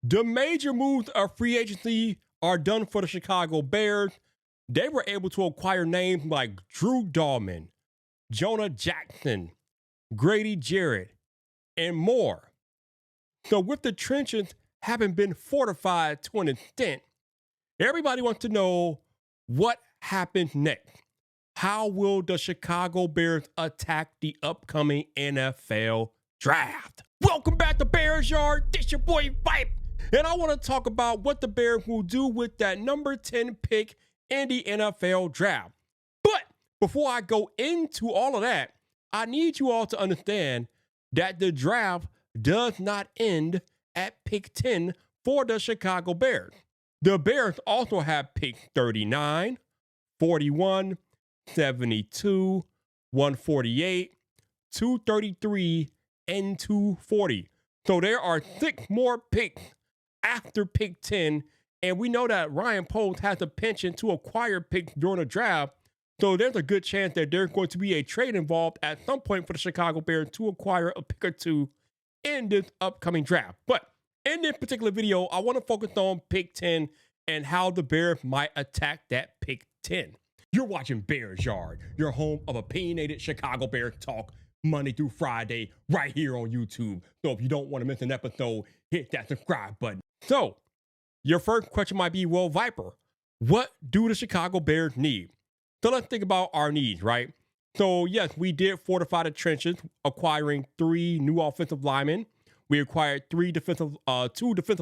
The major moves of free agency are done for the Chicago Bears. They were able to acquire names like Drew Dalman, Jonah Jackson, Grady Jarrett, and more. So with the trenches having been fortified to an extent, everybody wants to know what happens next. How will the Chicago Bears attack the upcoming NFL draft? Welcome back to Bears Yard. This your boy Vipe. And I want to talk about what the Bears will do with that number 10 pick in the NFL draft. But before I go into all of that, I need you all to understand that the draft does not end at pick 10 for the Chicago Bears. The Bears also have picks 39, 41, 72, 148, 233, and 240. So there are 6 more picks after pick 10, and we know that Ryan Poles has a penchant to acquire picks during the draft, so there's a good chance that there's going to be a trade involved at some point for the Chicago Bears to acquire a pick or two in this upcoming draft. But in this particular video, I want to focus on pick 10 and how the Bears might attack that pick 10. You're watching Bears Yard, your home of opinionated Chicago Bears talk Monday through Friday right here on YouTube. So if you don't want to miss an episode, hit that subscribe button. So your first question might be, well, Viper, what do the Chicago Bears need? So let's think about our needs, right? So yes, we did fortify the trenches, acquiring 3 new offensive linemen. We acquired 2 defensive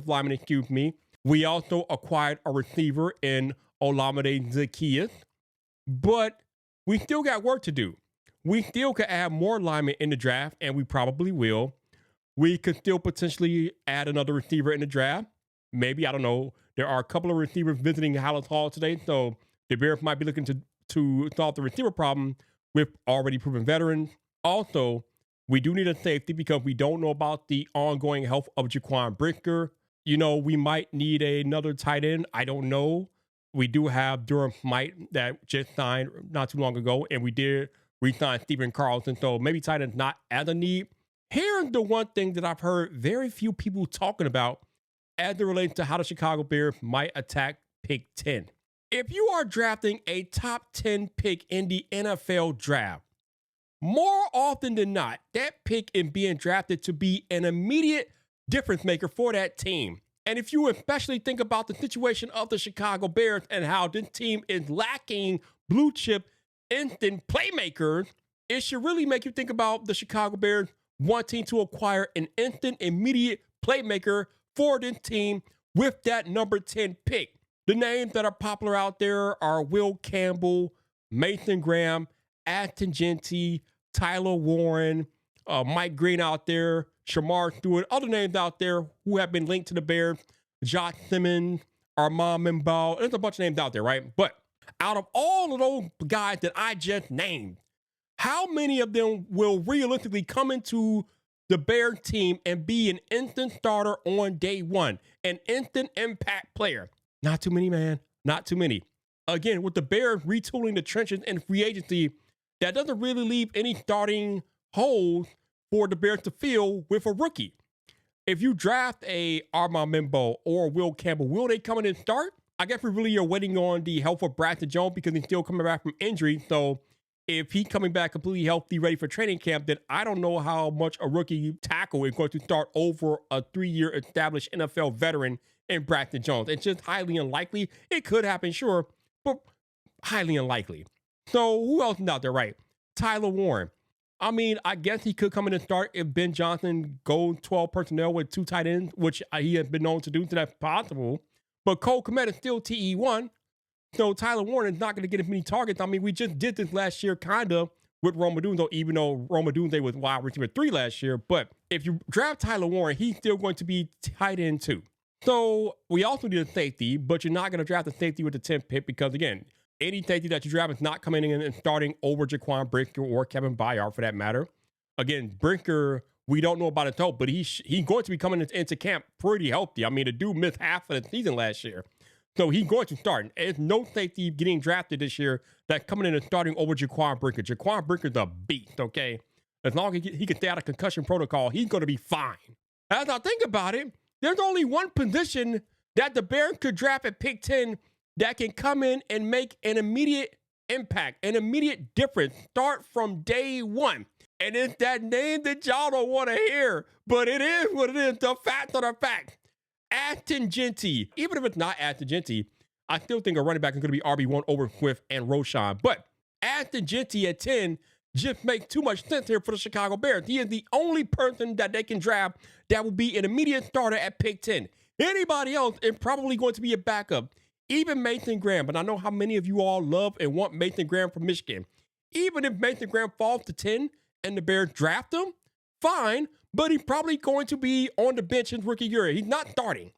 linemen, We also acquired a receiver in Olamide Zaccheaus, but we still got work to do. We still could add more linemen in the draft, and we probably will. We could still potentially add another receiver in the draft. Maybe, I don't know. There are a couple of receivers visiting Hallis Hall today, so the Bears might be looking to solve the receiver problem with already proven veterans. Also, we do need a safety because we don't know about the ongoing health of Jaquan Brisker. You know, we might need another tight end. I don't know. We do have Durham Smite that just signed not too long ago, and we did re-sign Stephen Carlson, so maybe tight end's not as a need. Here's the one thing that I've heard very few people talking about as it relates to how the Chicago Bears might attack pick 10. If you are drafting a top 10 pick in the NFL draft, more often than not, that pick is being drafted to be an immediate difference maker for that team. And if you especially think about the situation of the Chicago Bears and how this team is lacking blue chip instant playmakers, it should really make you think about the Chicago Bears wanting to acquire an instant immediate playmaker for this team with that number 10 pick. The names that are popular out there are Will Campbell, Mason Graham, Ashton Jeanty, Tyler Warren, Mike Green out there, Shamar Stewart, other names out there who have been linked to the Bears, Josh Simmons, Armand Membaugh. There's a bunch of names out there, right? But out of all of those guys that I just named, how many of them will realistically come into the Bears team and be an instant starter on day one, an instant impact player? Not too many, man. Not too many. Again, with the Bears retooling the trenches in free agency, that doesn't really leave any starting holes for the Bears to fill with a rookie. If you draft a Armand Membaugh or Will Campbell, will they come in and start? I guess we really are waiting on the health of Braxton Jones because he's still coming back from injury. So if he's coming back completely healthy, ready for training camp, then I don't know how much a rookie tackle is going to start over a 3-year established NFL veteran in Braxton Jones. It's just highly unlikely. It could happen, sure, but highly unlikely. So who else is out there, right? Tyler Warren. I mean, I guess he could come in and start if Ben Johnson goes 12 personnel with 2 tight ends, which he has been known to do, so that's possible. But Cole Kmet is still TE1, so Tyler Warren is not going to get as many targets. I mean, we just did this last year, kind of, with Rome Odunze, even though Rome Odunze was wide receiver 3 last year. But if you draft Tyler Warren, he's still going to be tight end 2. So we also need a safety, but you're not going to draft a safety with the 10th pick because, again, any safety that you draft is not coming in and starting over Jaquan Brisker or Kevin Byard for that matter. Again, Brisker, we don't know about his health, but he's going to be coming into camp pretty healthy. I mean, the dude missed half of the season last year. So he's going to start. There's no safety getting drafted this year that's coming in and starting over Jaquan Brisker. Jaquan Brisker's a beast, okay? As long as he can stay out of concussion protocol, he's going to be fine. As I think about it, there's only one position that the Bears could draft at pick 10 that can come in and make an immediate impact, an immediate difference, start from day one. And it's that name that y'all don't want to hear, but it is what it is, the fact of the fact. Ashton Jeanty. Even if it's not Ashton Jeanty, I still think a running back is going to be RB1 over Swift and Roschon. But Ashton Jeanty at 10 just makes too much sense here for the Chicago Bears. He is the only person that they can draft that will be an immediate starter at pick 10. Anybody else is probably going to be a backup. Even Mason Graham, but I know how many of you all love and want Mason Graham from Michigan. Even if Mason Graham falls to 10 and the Bears draft him, fine, but he's probably going to be on the bench in rookie year. He's not starting.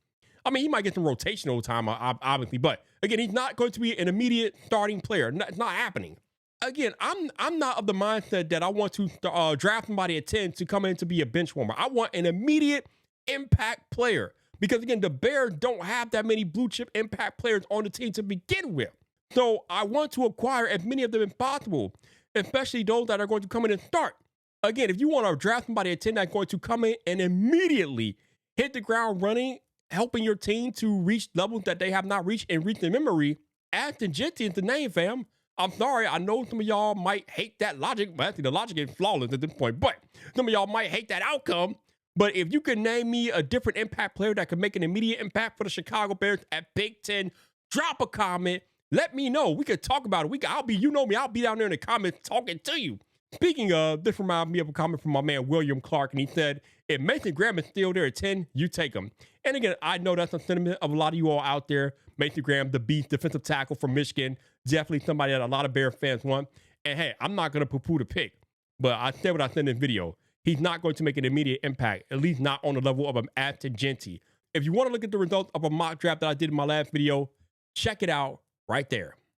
I mean, he might get some rotational time, obviously, but again, he's not going to be an immediate starting player. It's not happening. Again, I'm not of the mindset that I want to draft somebody at 10 to come in to be a bench warmer. I want an immediate impact player. Because again, the Bears don't have that many blue chip impact players on the team to begin with. So I want to acquire as many of them as possible, especially those that are going to come in and start. Again, if you want to draft somebody at 10 that's going to come in and immediately hit the ground running, helping your team to reach levels that they have not reached and reach in memory, Ashton Jeanty is the name, fam. I'm sorry, I know some of y'all might hate that logic, but actually the logic is flawless at this point, but some of y'all might hate that outcome. But if you could name me a different impact player that could make an immediate impact for the Chicago Bears at Big 10, drop a comment. Let me know. We could talk about it. You know me, I'll be down there in the comments talking to you. Speaking of, this reminds me of a comment from my man William Clark, and he said, if Mason Graham is still there at 10, you take him. And again, I know that's a sentiment of a lot of you all out there. Mason Graham, the beast defensive tackle from Michigan, definitely somebody that a lot of Bear fans want. And hey, I'm not going to poo-poo the pick, but I said what I said in this video. He's not going to make an immediate impact, at least not on the level of an Ashton Jeanty. If you want to look at the results of a mock draft that I did in my last video, check it out right there.